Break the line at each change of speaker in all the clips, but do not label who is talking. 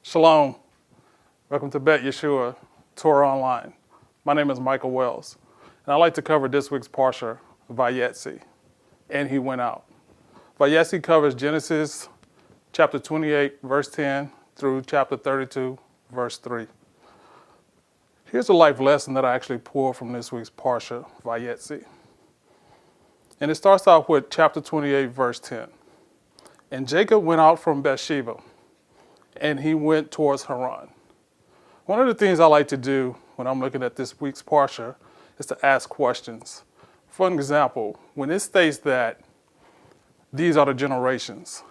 Shalom. Welcome to Beit Yashua Torah Online. My name is Michael Wells, and I'd like to cover this week's Parsha, Vayetzi, and he went out. Vayetzi covers Genesis chapter 28, verse 10, through chapter 32, verse 3. Here's a life lesson that I actually pulled from this week's Parsha, Vayetzi. And it starts off with chapter 28, verse 10. And Jacob went out from Beersheba, and he went towards Haran. One of the things I like to do when I'm looking at this week's Parsha is to ask questions. For example, when it states that these are the generations,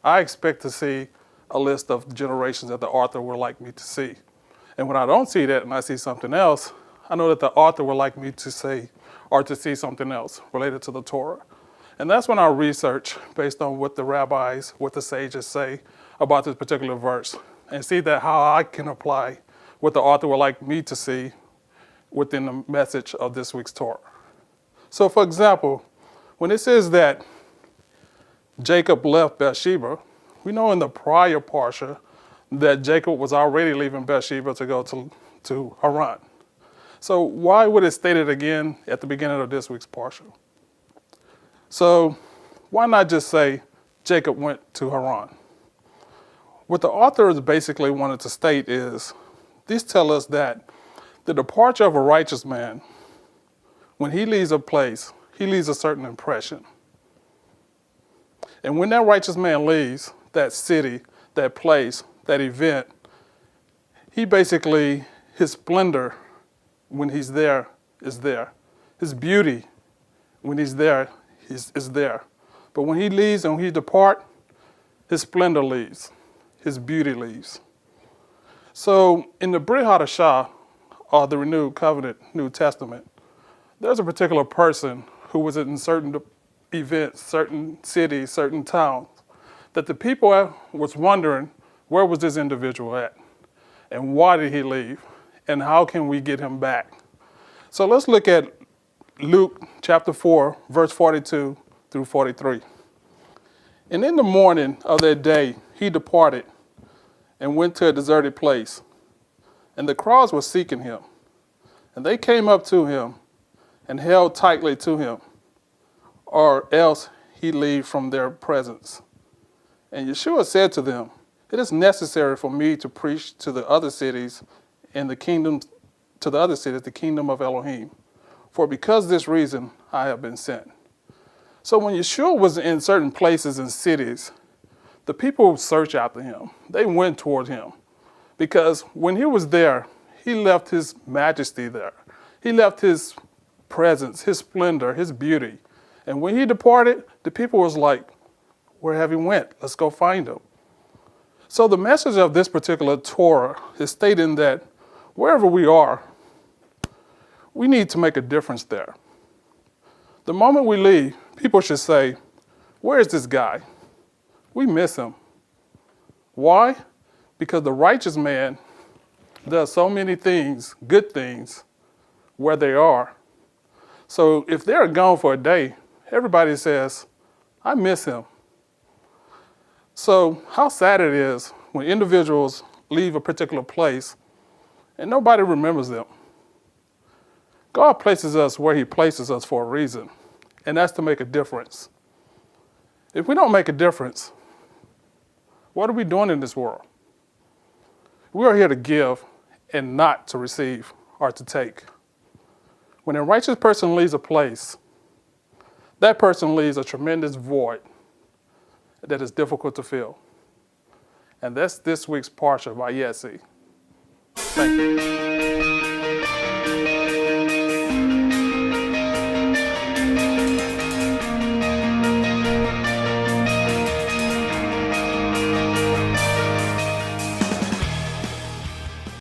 I expect to see a list of generations that the author would like me to see. And when I don't see that and I see something else, I know that the author would like me to say or to see something else related to the Torah. And that's when I research based on what the rabbis, what the sages say about this particular verse, and see that how I can apply what the author would like me to see within the message of this week's Torah. So for example, when it says that Jacob left Beersheba, we know in the prior Parsha that Jacob was already leaving Beersheba to go to Haran. So why would it state it again at the beginning of this week's Parsha? So why not just say Jacob went to Haran? What the author is basically wanted to state is, these tell us that the departure of a righteous man, when he leaves a place, he leaves a certain impression. And when that righteous man leaves that city, that place, that event, he basically, his splendor when he's there is there. His beauty when he's there is there. But when he leaves and when he depart, his splendor leaves. His beauty leaves. So in the Brit Hadashah, or the Renewed Covenant, New Testament, there's a particular person who was in certain events, certain cities, certain towns, that the people was wondering, where was this individual at? And why did he leave? And how can we get him back? So let's look at Luke chapter 4, verse 42 through 43. And in the morning of that day, he departed and went to a deserted place. And the crowds were seeking him. And they came up to him and held tightly to him, or else he'd leave from their presence. And Yeshua said to them, it is necessary for me to preach to the other cities and the kingdom, to the other cities, the kingdom of Elohim. For because this reason I have been sent. So when Yeshua was in certain places and cities, the people searched after him. They went toward him. Because when he was there, he left his majesty there. He left his presence, his splendor, his beauty. And when he departed, the people was like, where have he went? Let's go find him. So the message of this particular Torah is stating that wherever we are, we need to make a difference there. The moment we leave, people should say, where is this guy? We miss him. Why? Because the righteous man does so many things, good things, where they are. So if they're gone for a day, everybody says, I miss him. So how sad it is when individuals leave a particular place and nobody remembers them. God places us where he places us for a reason, and that's to make a difference. If we don't make a difference, what are we doing in this world? We are here to give and not to receive or to take. When a righteous person leaves a place, that person leaves a tremendous void that is difficult to fill. And that's this week's Parsha Vayetzi. Thank you.